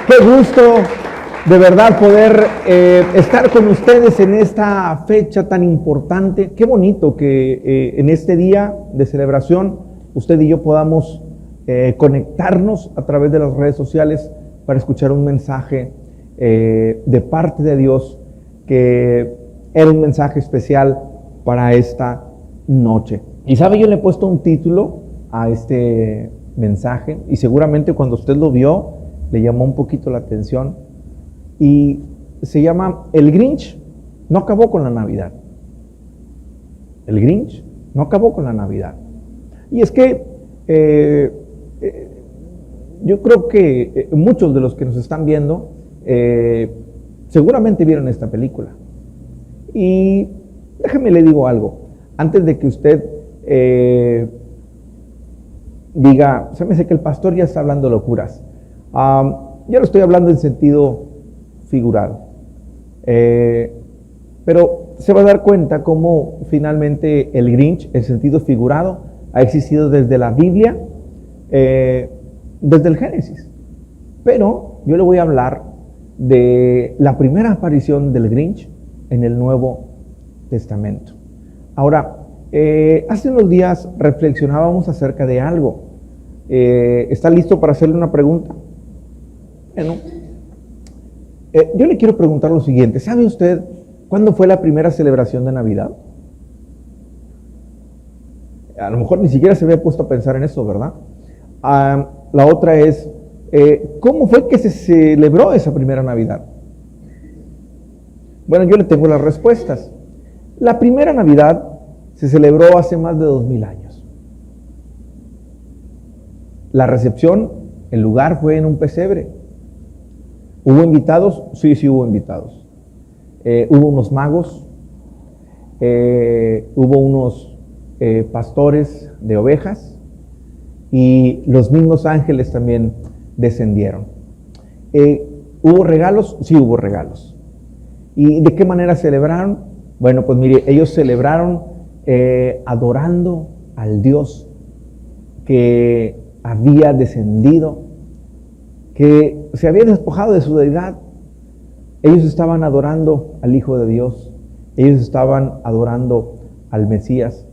Qué gusto de verdad poder estar con ustedes en esta fecha tan importante. Qué bonito que en este día de celebración usted y yo podamos conectarnos a través de las redes sociales para escuchar un mensaje de parte de Dios, que era un mensaje especial para esta noche. Y sabe, yo le he puesto un título a este mensaje y seguramente cuando usted lo vio le llamó un poquito la atención, y se llama El Grinch no acabó con la Navidad. El Grinch no acabó con la Navidad. Y es que yo creo que muchos de los que nos están viendo seguramente vieron esta película. Y déjeme le digo algo, antes de que usted diga, se me hace que el pastor ya está hablando locuras. Yo lo estoy hablando en sentido figurado. Pero se va a dar cuenta cómo finalmente el Grinch, en sentido figurado, ha existido desde la Biblia, desde el Génesis. Pero yo le voy a hablar de la primera aparición del Grinch en el Nuevo Testamento. Ahora, hace unos días reflexionábamos acerca de algo. ¿Está listo para hacerle una pregunta? Bueno, yo le quiero preguntar lo siguiente. ¿Sabe usted cuándo fue la primera celebración de Navidad? A lo mejor ni siquiera se había puesto a pensar en eso, ¿verdad? La otra es, ¿cómo fue que se celebró esa primera Navidad? Bueno, yo le tengo las respuestas. La primera Navidad se celebró hace más de 2000 años. La recepción, el lugar fue en un pesebre. ¿Hubo invitados? Sí, sí hubo invitados. Hubo unos magos, hubo unos pastores de ovejas, y los mismos ángeles también descendieron. ¿Hubo regalos? Sí hubo regalos. ¿Y de qué manera celebraron? Bueno, pues mire, ellos celebraron adorando al Dios que había descendido, que se había despojado de su deidad. Ellos estaban adorando al Hijo de Dios, ellos estaban adorando al Mesías,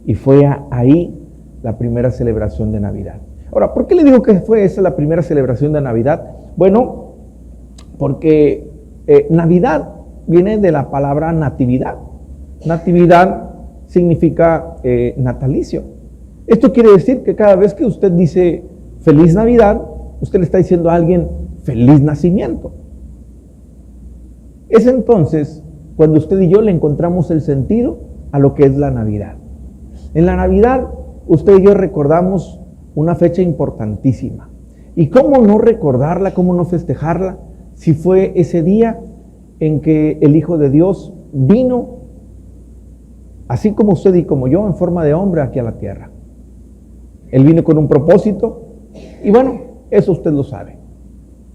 y fue ahí la primera celebración de Navidad. Ahora, ¿por qué le digo que fue esa la primera celebración de Navidad? Bueno, porque Navidad viene de la palabra natividad. Natividad significa natalicio. Esto quiere decir que cada vez que usted dice feliz Navidad, usted le está diciendo a alguien feliz nacimiento. Es entonces cuando usted y yo le encontramos el sentido a lo que es la Navidad. En la Navidad, usted y yo recordamos una fecha importantísima. ¿Y cómo no recordarla, cómo no festejarla, si fue ese día en que el Hijo de Dios vino, así como usted y como yo, en forma de hombre aquí a la tierra? Él vino con un propósito, y bueno, eso usted lo sabe.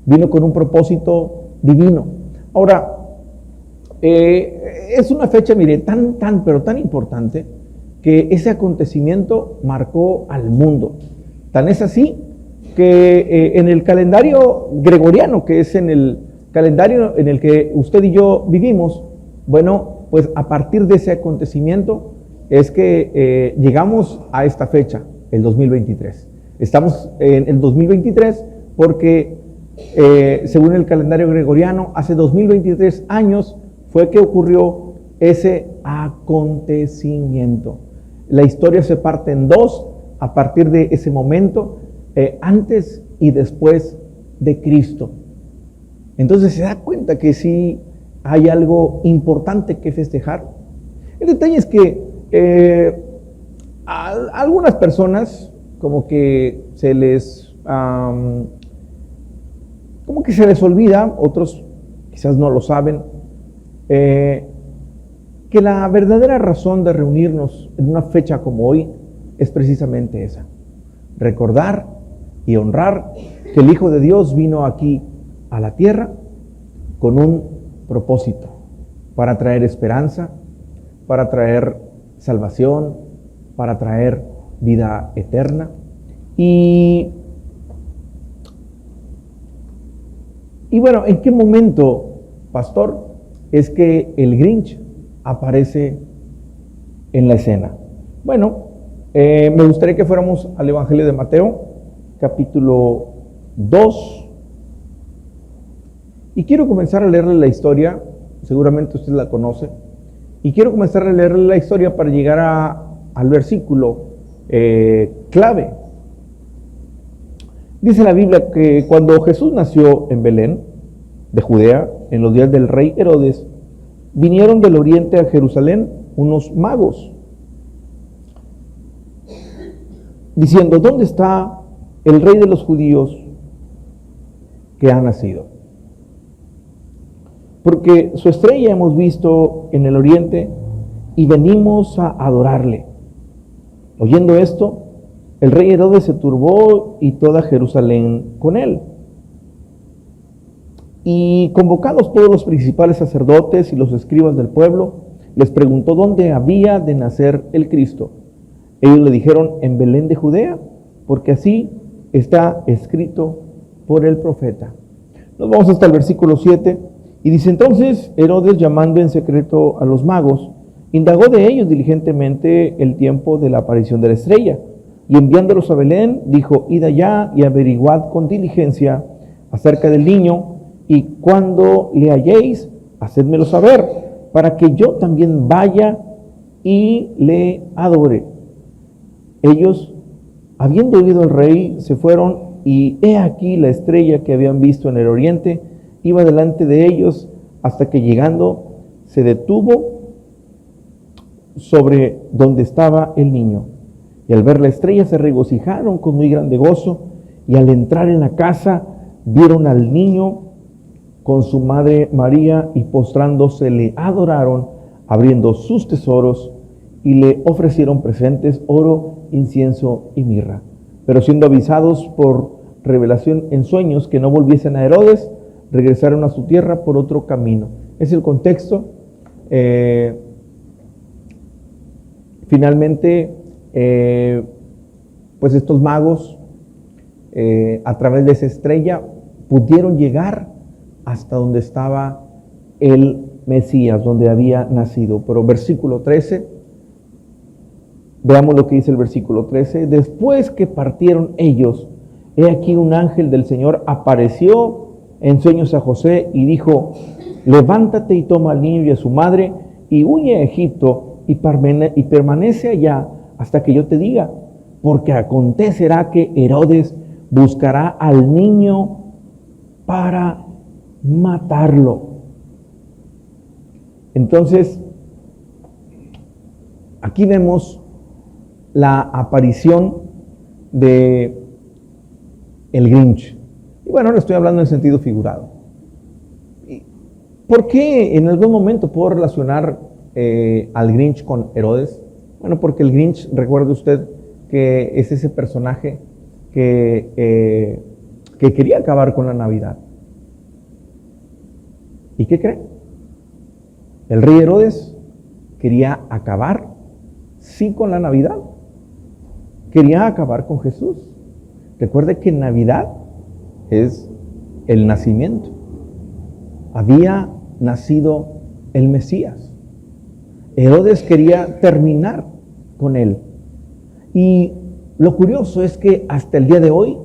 Vino con un propósito divino. Ahora, es una fecha, mire, pero tan importante, que ese acontecimiento marcó al mundo. Tan es así que en el calendario gregoriano, que es en el calendario en el que usted y yo vivimos, bueno, pues a partir de ese acontecimiento es que llegamos a esta fecha, el 2023. Estamos en el 2023 porque, según el calendario gregoriano, hace 2023 años fue que ocurrió ese acontecimiento. La historia se parte en dos a partir de ese momento, antes y después de Cristo. Entonces se da cuenta que sí hay algo importante que festejar. El detalle es que a algunas personas como que se les olvida, otros quizás no lo saben, que la verdadera razón de reunirnos en una fecha como hoy es precisamente esa: recordar y honrar que el Hijo de Dios vino aquí a la tierra con un propósito, para traer esperanza, para traer salvación, para traer vida eterna. Y Y bueno, ¿en qué momento, pastor, es que el Grinch aparece en la escena? Bueno, me gustaría que fuéramos al Evangelio de Mateo, capítulo 2. Y quiero comenzar a leerle la historia, seguramente usted la conoce. Y quiero comenzar a leerle la historia para llegar al versículo clave. Dice la Biblia que cuando Jesús nació en Belén, de Judea, en los días del rey Herodes, vinieron del oriente a Jerusalén unos magos, diciendo: ¿dónde está el rey de los judíos que ha nacido? Porque su estrella hemos visto en el oriente y venimos a adorarle. Oyendo esto, el rey Herodes se turbó y toda Jerusalén con él. Y convocados todos los principales sacerdotes y los escribas del pueblo, les preguntó dónde había de nacer el Cristo. Ellos le dijeron: en Belén de Judea, porque así está escrito por el profeta. Nos vamos hasta el versículo 7, y dice: entonces Herodes, llamando en secreto a los magos, indagó de ellos diligentemente el tiempo de la aparición de la estrella, y enviándolos a Belén, dijo: id allá y averiguad con diligencia acerca del niño, y cuando le halléis, hacedmelo saber, para que yo también vaya y le adore. Ellos, habiendo oído al rey, se fueron, y he aquí la estrella que habían visto en el oriente iba delante de ellos, hasta que llegando se detuvo sobre donde estaba el niño. Y al ver la estrella se regocijaron con muy grande gozo, y al entrar en la casa vieron al niño con su madre María, y postrándose le adoraron, abriendo sus tesoros, y le ofrecieron presentes: oro, incienso y mirra. Pero siendo avisados por revelación en sueños que no volviesen a Herodes, regresaron a su tierra por otro camino. Es el contexto. Finalmente, pues estos magos, a través de esa estrella, pudieron llegar hasta donde estaba el Mesías, donde había nacido. Pero versículo 13, veamos lo que dice el versículo 13. Después que partieron ellos, he aquí un ángel del Señor apareció en sueños a José y dijo: levántate y toma al niño y a su madre y huye a Egipto y permanece allá hasta que yo te diga, porque acontecerá que Herodes buscará al niño para matarlo. Entonces, aquí vemos la aparición de el Grinch. Y bueno, ahora estoy hablando en sentido figurado. ¿Por qué en algún momento puedo relacionar al Grinch con Herodes? Bueno, porque el Grinch, recuerde usted que es ese personaje que quería acabar con la Navidad. ¿Y qué cree? El rey Herodes quería acabar, sí, con la Navidad. Quería acabar con Jesús. Recuerde que Navidad es el nacimiento. Había nacido el Mesías. Herodes quería terminar con él. Y lo curioso es que hasta el día de hoy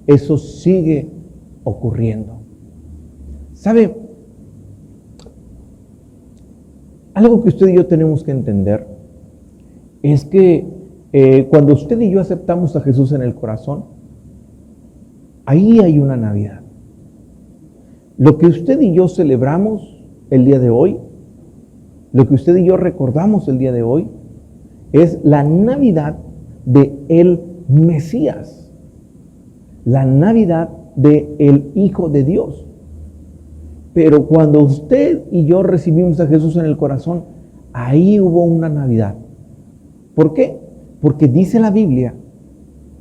eso sigue ocurriendo. ¿Sabe? Algo que usted y yo tenemos que entender es que cuando usted y yo aceptamos a Jesús en el corazón, ahí hay una Navidad. Lo que usted y yo celebramos el día de hoy, lo que usted y yo recordamos el día de hoy, es la Navidad de el Mesías, la Navidad de el Hijo de Dios. Pero cuando usted y yo recibimos a Jesús en el corazón, ahí hubo una Navidad. ¿Por qué? Porque dice la Biblia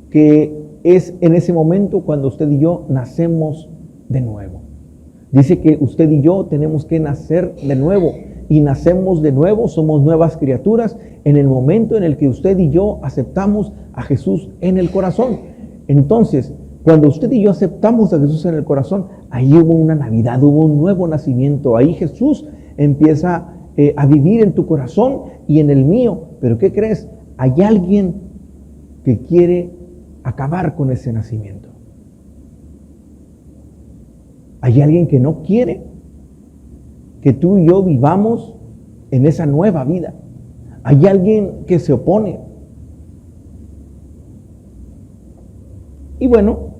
que es en ese momento cuando usted y yo nacemos de nuevo. Dice que usted y yo tenemos que nacer de nuevo. Y nacemos de nuevo, somos nuevas criaturas en el momento en el que usted y yo aceptamos a Jesús en el corazón. Entonces, Cuando usted y yo aceptamos a Jesús en el corazón, ahí hubo una Navidad, hubo un nuevo nacimiento. Ahí Jesús empieza a vivir en tu corazón y en el mío. Pero ¿qué crees? Hay alguien que quiere acabar con ese nacimiento. Hay alguien que no quiere que tú y yo vivamos en esa nueva vida. Hay alguien que se opone. Y bueno,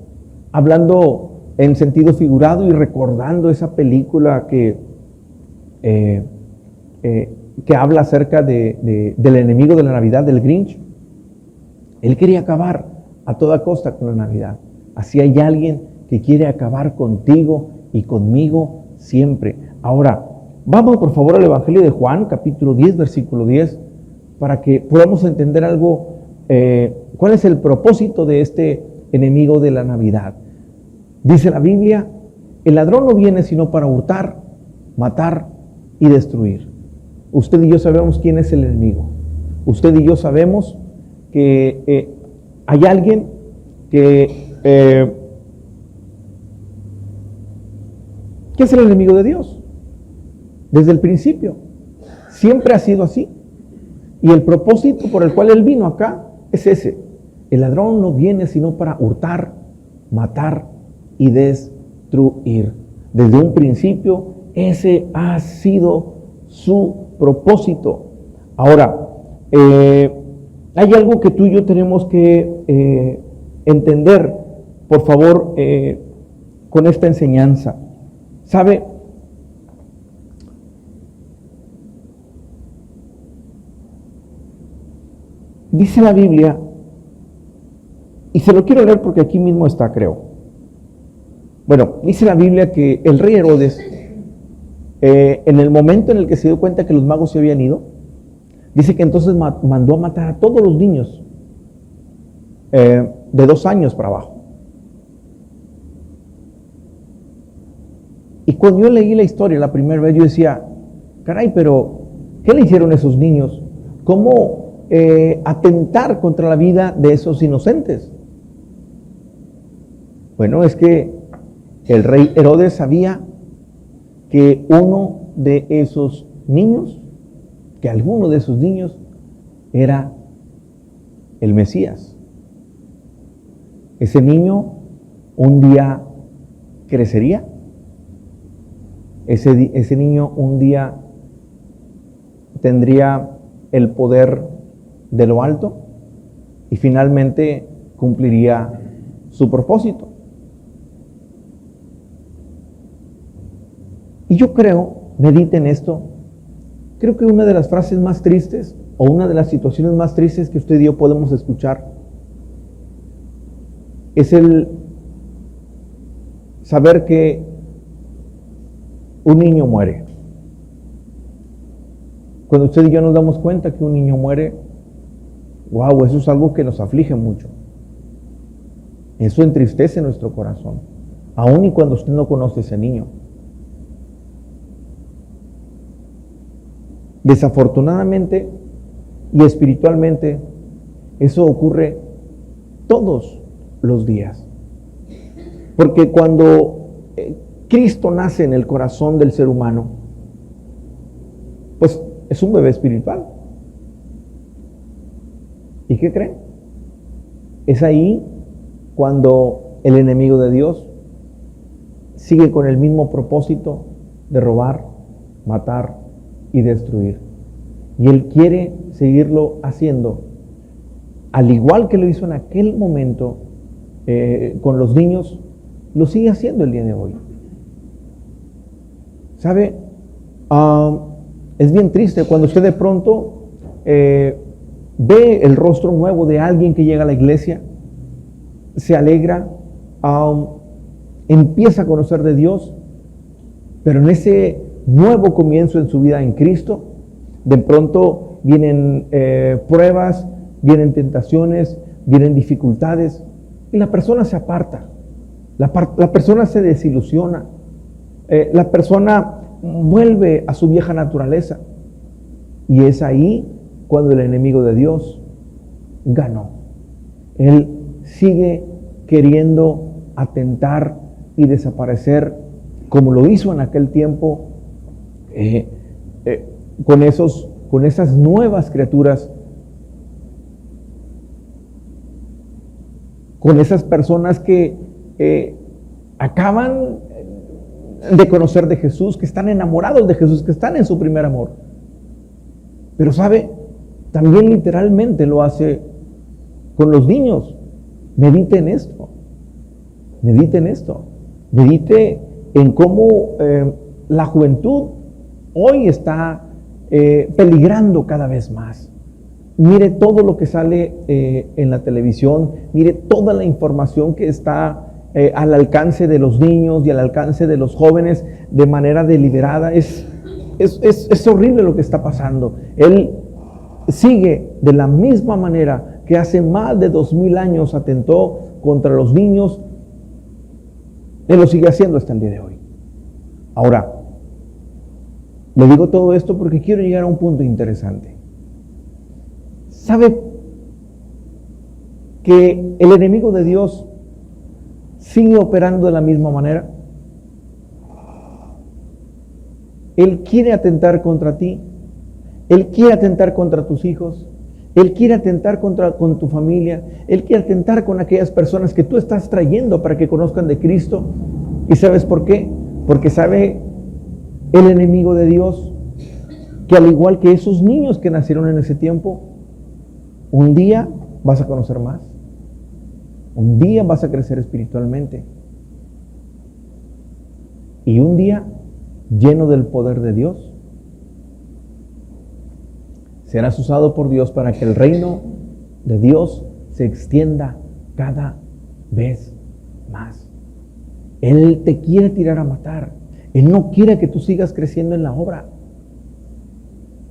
hablando en sentido figurado y recordando esa película que habla acerca del enemigo de la Navidad, del Grinch. Él quería acabar a toda costa con la Navidad. Así hay alguien que quiere acabar contigo y conmigo siempre. Ahora, vamos por favor al Evangelio de Juan, capítulo 10, versículo 10, para que podamos entender algo, cuál es el propósito de este enemigo de la Navidad. Dice la Biblia, el ladrón no viene sino para hurtar, matar y destruir. Usted y yo sabemos quién es el enemigo. Usted y yo sabemos que hay alguien que es el enemigo de Dios. Desde el principio. Siempre ha sido así. Y el propósito por el cual Él vino acá es ese. El ladrón no viene sino para hurtar, matar y destruir. Desde un principio, ese ha sido su propósito. Ahora, hay algo que tú y yo tenemos que entender, por favor, con esta enseñanza. ¿Sabe? Dice la Biblia, y se lo quiero leer porque aquí mismo está, creo. Bueno, dice la Biblia que el rey Herodes, en el momento en el que se dio cuenta que los magos se habían ido, dice que entonces mandó a matar a todos los niños de 2 años para abajo. Y cuando yo leí la historia la primera vez, yo decía, caray, pero ¿qué le hicieron esos niños? ¿Cómo atentar contra la vida de esos inocentes? Bueno, es que el rey Herodes sabía que uno de esos niños, que alguno de esos niños era el Mesías. Ese niño un día crecería. Ese niño un día tendría el poder de lo alto y finalmente cumpliría su propósito. Y yo creo, mediten esto, creo que una de las frases más tristes o una de las situaciones más tristes que usted y yo podemos escuchar es el saber que un niño muere. Cuando usted y yo nos damos cuenta que un niño muere, wow, eso es algo que nos aflige mucho. Eso entristece nuestro corazón, aun y cuando usted no conoce a ese niño. Desafortunadamente y espiritualmente, eso ocurre todos los días. Porque cuando Cristo nace en el corazón del ser humano, pues es un bebé espiritual. ¿Y qué creen? Es ahí cuando el enemigo de Dios sigue con el mismo propósito de robar, matar y destruir. Y él quiere seguirlo haciendo, al igual que lo hizo en aquel momento con los niños, lo sigue haciendo el día de hoy. ¿Sabe? Es bien triste cuando usted de pronto ve el rostro nuevo de alguien que llega a la iglesia, se alegra, empieza a conocer de Dios, pero en ese nuevo comienzo en su vida en Cristo, de pronto vienen pruebas, vienen tentaciones, vienen dificultades, y la persona se aparta, la persona se desilusiona, la persona vuelve a su vieja naturaleza, y es ahí cuando el enemigo de Dios ganó. Él sigue queriendo atentar y desaparecer, como lo hizo en aquel tiempo, con esas nuevas criaturas, con esas personas que acaban de conocer de Jesús, que están enamorados de Jesús, que están en su primer amor. Pero sabe, también literalmente lo hace con los niños. Medite en esto. Medite en esto. Medite en cómo la juventud hoy está peligrando cada vez más. Mire todo lo que sale en la televisión, mire toda la información que está al alcance de los niños y al alcance de los jóvenes de manera deliberada. Es horrible lo que está pasando. Él sigue de la misma manera que hace más de 2000 años atentó contra los niños. Él lo sigue haciendo hasta el día de hoy. Ahora, le digo todo esto porque quiero llegar a un punto interesante. ¿Sabe que el enemigo de Dios sigue operando de la misma manera? Él quiere atentar contra ti. Él quiere atentar contra tus hijos. Él quiere atentar con tu familia. Él quiere atentar con aquellas personas que tú estás trayendo para que conozcan de Cristo. ¿Y sabes por qué? Porque sabe el enemigo de Dios que al igual que esos niños que nacieron en ese tiempo, un día vas a conocer más. Un día vas a crecer espiritualmente. Y un día, lleno del poder de Dios, serás usado por Dios para que el reino de Dios se extienda cada vez más. Él te quiere tirar a matar. Él no quiere que tú sigas creciendo en la obra.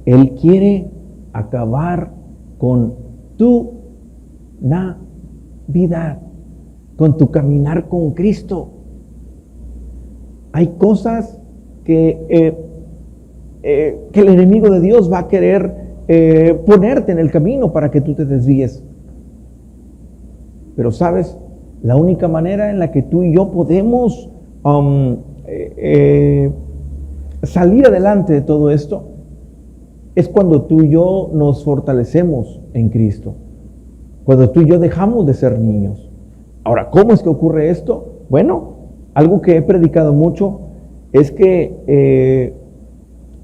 Él quiere acabar con tu Navidad, con tu caminar con Cristo. Hay cosas que el enemigo de Dios va a querer ponerte en el camino para que tú te desvíes. Pero sabes, la única manera en la que tú y yo podemos salir adelante de todo esto es cuando tú y yo nos fortalecemos en Cristo, cuando tú y yo dejamos de ser niños. Ahora, ¿cómo es que ocurre esto? Bueno, algo que he predicado mucho es que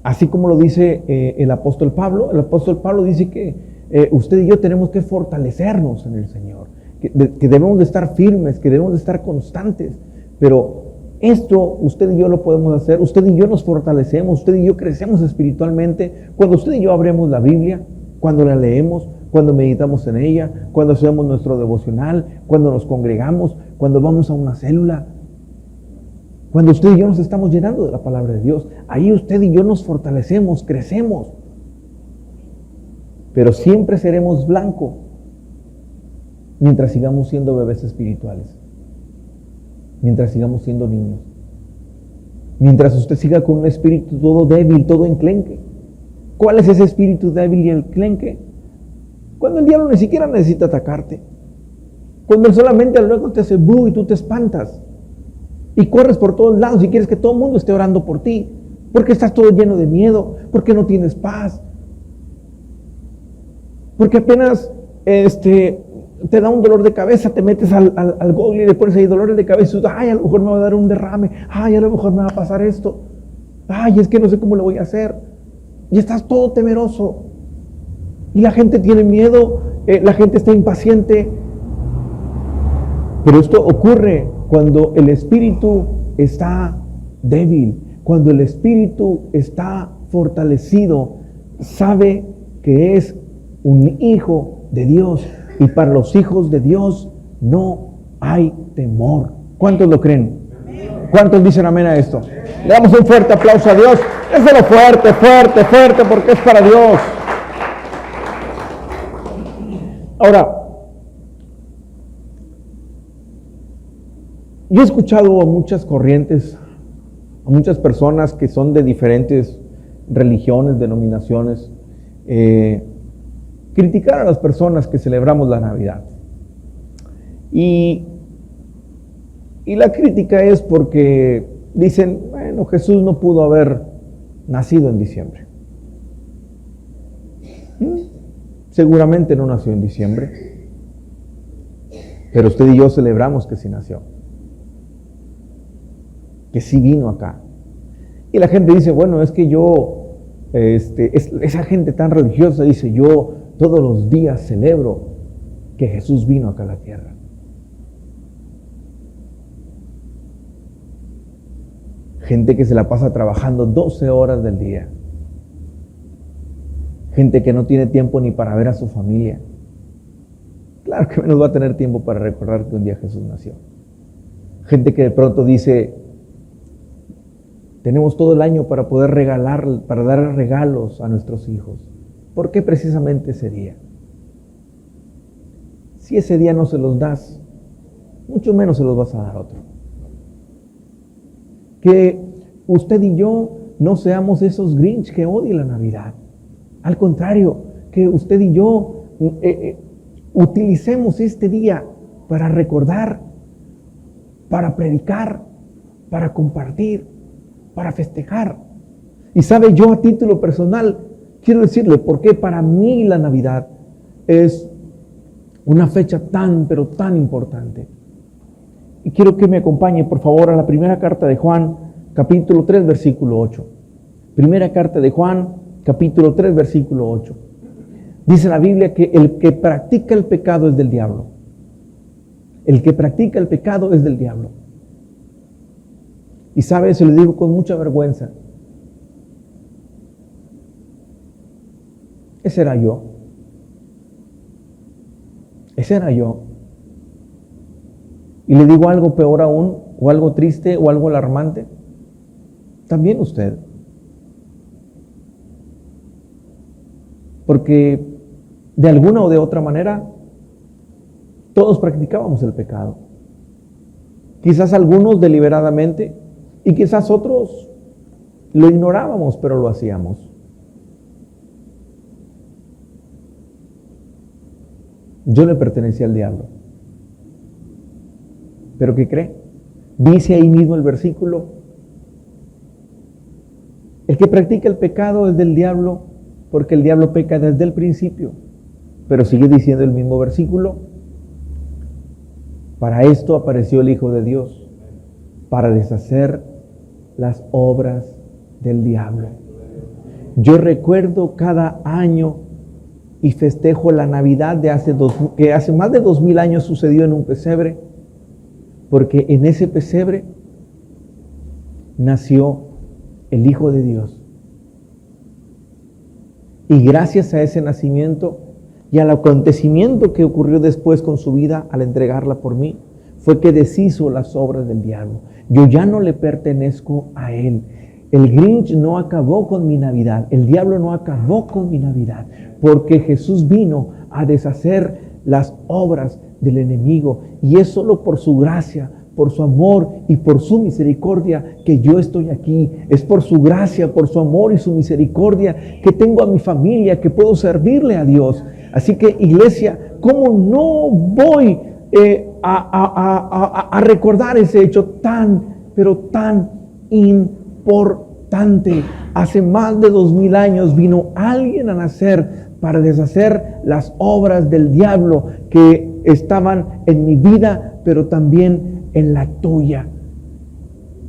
así como lo dice el apóstol Pablo dice que usted y yo tenemos que fortalecernos en el Señor, que debemos de estar firmes, que debemos de estar constantes. Pero esto usted y yo lo podemos hacer, usted y yo nos fortalecemos, usted y yo crecemos espiritualmente cuando usted y yo abrimos la Biblia, cuando la leemos, cuando meditamos en ella, cuando hacemos nuestro devocional, cuando nos congregamos, cuando vamos a una célula. Cuando usted y yo nos estamos llenando de la palabra de Dios, ahí usted y yo nos fortalecemos, crecemos. Pero siempre seremos blanco mientras sigamos siendo bebés espirituales, mientras sigamos siendo niños, mientras usted siga con un espíritu todo débil, todo enclenque. ¿Cuál es ese espíritu débil y enclenque? Cuando el diablo ni siquiera necesita atacarte, cuando él solamente luego te hace bu y tú te espantas. Y corres por todos lados y quieres que todo el mundo esté orando por ti, porque estás todo lleno de miedo, porque no tienes paz, porque apenas te da un dolor de cabeza, te metes al Google y le pones ahí dolores de cabeza y dices, ay, a lo mejor me va a dar un derrame, ay, a lo mejor me va a pasar esto, ay, es que no sé cómo le voy a hacer, y estás todo temeroso, y la gente tiene miedo, la gente está impaciente. Pero esto ocurre cuando el espíritu está débil, cuando el espíritu está fortalecido, sabe que es un hijo de Dios, y para los hijos de Dios no hay temor. ¿Cuántos lo creen? ¿Cuántos dicen amén a esto? Le damos un fuerte aplauso a Dios. Déselo fuerte, fuerte, fuerte, porque es para Dios. Ahora, yo he escuchado a muchas corrientes, a muchas personas que son de diferentes religiones, denominaciones, criticar a las personas que celebramos la Navidad. Y Y la crítica es porque dicen, bueno, Jesús no pudo haber nacido en diciembre. Seguramente no nació en diciembre, pero usted y yo celebramos que sí nació, que sí vino acá. Y la gente dice, bueno, es que yo, esa gente tan religiosa dice, yo todos los días celebro que Jesús vino acá a la tierra. Gente que se la pasa trabajando 12 horas del día. Gente que no tiene tiempo ni para ver a su familia. Claro que menos va a tener tiempo para recordar que un día Jesús nació. Gente que de pronto dice, tenemos todo el año para poder regalar, para dar regalos a nuestros hijos. ¿Por qué precisamente ese día? Si ese día no se los das, mucho menos se los vas a dar a otro. Que usted y yo no seamos esos Grinch que odian la Navidad. Al contrario, que usted y yo utilicemos este día para recordar, para predicar, para compartir, para festejar. Y sabe, yo a título personal quiero decirle por qué para mí la Navidad es una fecha tan, pero tan importante. Y quiero que me acompañe, por favor, a la primera carta de Juan, capítulo 3, versículo 8. Primera carta de Juan, capítulo 3, versículo 8. Dice la Biblia que el que practica el pecado es del diablo. El que practica el pecado es del diablo. Y sabe, se lo digo con mucha vergüenza. Ese era yo. Ese era yo. Y le digo algo peor aún, o algo triste, o algo alarmante. También usted. Porque de alguna o de otra manera, todos practicábamos el pecado. Quizás algunos deliberadamente, y quizás otros lo ignorábamos, pero lo hacíamos. Yo le pertenecía al diablo. ¿Pero qué cree? Dice ahí mismo el versículo, el que practica el pecado es del diablo, porque el diablo peca desde el principio. Pero sigue diciendo el mismo versículo, para esto apareció el Hijo de Dios, para deshacer las obras del diablo. Yo recuerdo cada año y festejo la Navidad que hace más de 2000 años sucedió en un pesebre, porque en ese pesebre nació el Hijo de Dios. Y gracias a ese nacimiento y al acontecimiento que ocurrió después con su vida al entregarla por mí, fue que deshizo las obras del diablo. Yo ya no le pertenezco a él. El Grinch no acabó con mi Navidad. El diablo no acabó con mi Navidad. Porque Jesús vino a deshacer las obras del enemigo. Y es solo por su gracia, por su amor y por su misericordia que yo estoy aquí. Es por su gracia, por su amor y su misericordia que tengo a mi familia, que puedo servirle a Dios. Así que, iglesia, ¿cómo no voy a recordar ese hecho tan, pero tan importante? Hace más de 2000 años vino alguien a nacer para deshacer las obras del diablo que estaban en mi vida, pero también en la tuya.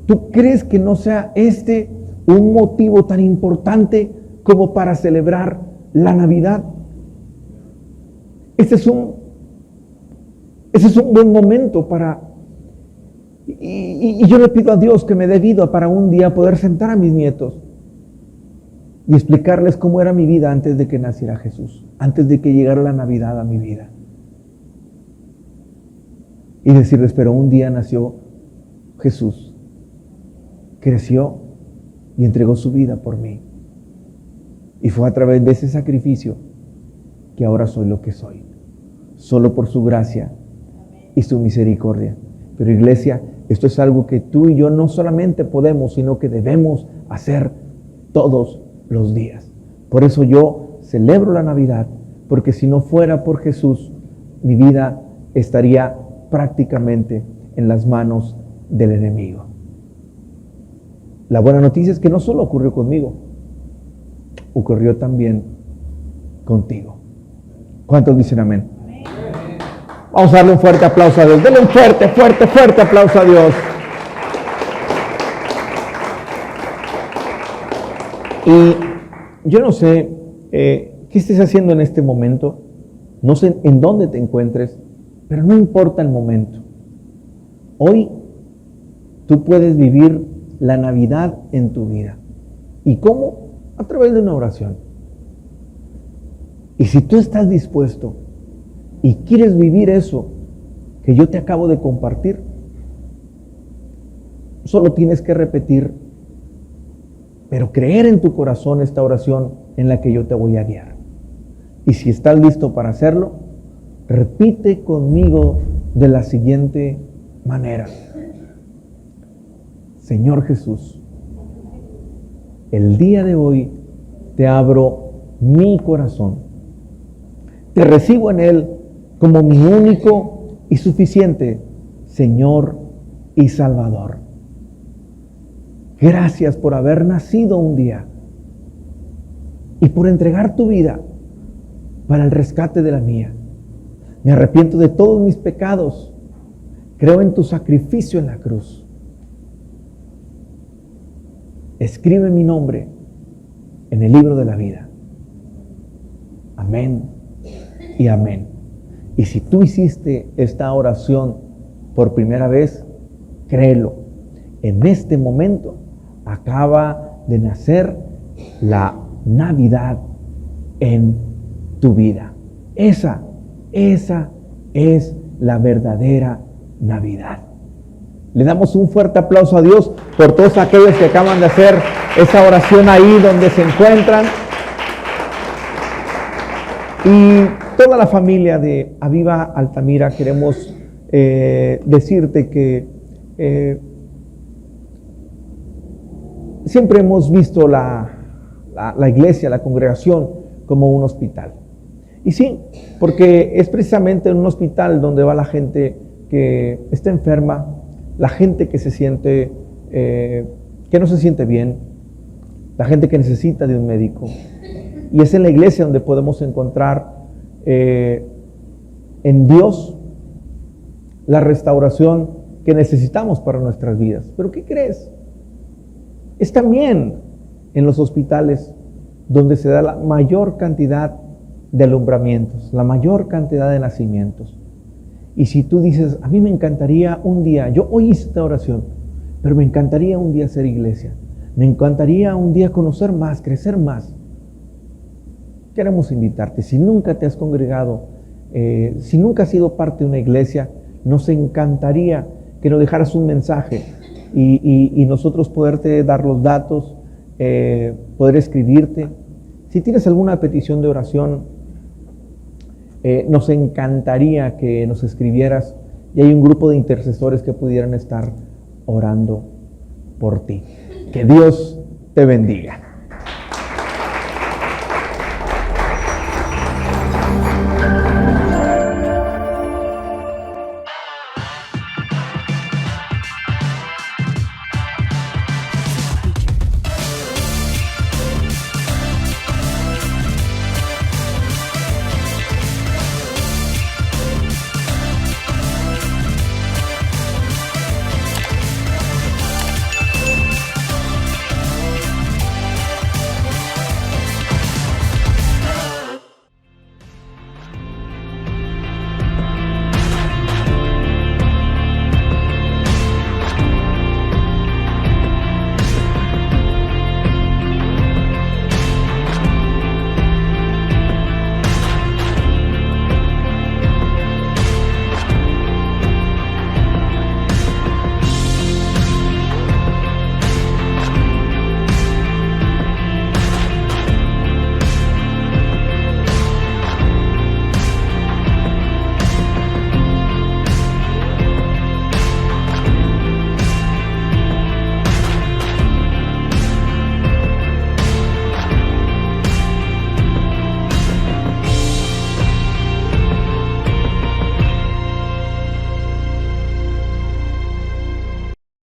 ¿Tú crees que no sea este un motivo tan importante como para celebrar la Navidad? Ese es un buen momento para... Y yo le pido a Dios que me dé vida para un día poder sentar a mis nietos y explicarles cómo era mi vida antes de que naciera Jesús, antes de que llegara la Navidad a mi vida. Y decirles, pero un día nació Jesús, creció y entregó su vida por mí. Y fue a través de ese sacrificio que ahora soy lo que soy, solo por su gracia y su misericordia. Pero iglesia, esto es algo que tú y yo no solamente podemos, sino que debemos hacer todos los días. Por eso yo celebro la Navidad, porque si no fuera por Jesús, mi vida estaría prácticamente en las manos del enemigo. La buena noticia es que no solo ocurrió conmigo, ocurrió también contigo. ¿Cuántos dicen amén? Vamos a darle un fuerte aplauso a Dios. Denle un fuerte aplauso a Dios. Y yo no sé qué estés haciendo en este momento, no sé en dónde te encuentres, pero no importa el momento. Hoy tú puedes vivir la Navidad en tu vida. ¿Y cómo? A través de una oración. Y si tú estás dispuesto y quieres vivir eso que yo te acabo de compartir, solo tienes que repetir, pero creer en tu corazón esta oración en la que yo te voy a guiar. Y si estás listo para hacerlo, repite conmigo de la siguiente manera. Señor Jesús, el día de hoy te abro mi corazón. Te recibo en él como mi único y suficiente Señor y Salvador. Gracias por haber nacido un día y por entregar tu vida para el rescate de la mía. Me arrepiento de todos mis pecados. Creo en tu sacrificio en la cruz. Escribe mi nombre en el libro de la vida. Amén y amén. Y si tú hiciste esta oración por primera vez, créelo. En este momento acaba de nacer la Navidad en tu vida. Esa es la verdadera Navidad. Le damos un fuerte aplauso a Dios por todos aquellos que acaban de hacer esa oración ahí donde se encuentran. Y toda la familia de Aviva Altamira queremos decirte que siempre hemos visto la iglesia, la congregación, como un hospital. Y sí, porque es precisamente en un hospital donde va la gente que está enferma, la gente que se siente, que no se siente bien, la gente que necesita de un médico. Y es en la iglesia donde podemos encontrar en Dios la restauración que necesitamos para nuestras vidas. ¿Pero qué crees? Es también en los hospitales donde se da la mayor cantidad de alumbramientos, la mayor cantidad de nacimientos. Y si tú dices, a mí me encantaría un día, yo hoy hice esta oración, pero me encantaría un día ser iglesia, me encantaría un día conocer más, crecer más. Queremos invitarte, si nunca te has congregado, si nunca has sido parte de una iglesia, nos encantaría que nos dejaras un mensaje y nosotros poderte dar los datos, poder escribirte. Si tienes alguna petición de oración, nos encantaría que nos escribieras y hay un grupo de intercesores que pudieran estar orando por ti. Que Dios te bendiga.